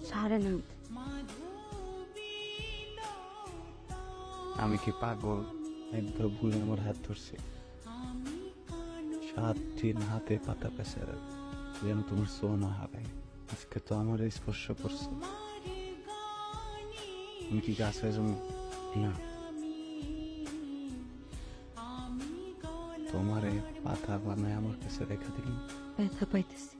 ছাড়েন। আমি কি পাগল? একবার ভুলে আমার হাত ধরছে, 7 দিন হাতে পাতা পেছে যেন তোমার সো না হারায়। আজকে তো আমার স্পর্শ করছে, তুমি কি গাছ হয়ে যাবো না? তোমার পাতা বানায় আমার কাছে রেখা দিলাম। ব্যথা পাইতেছি।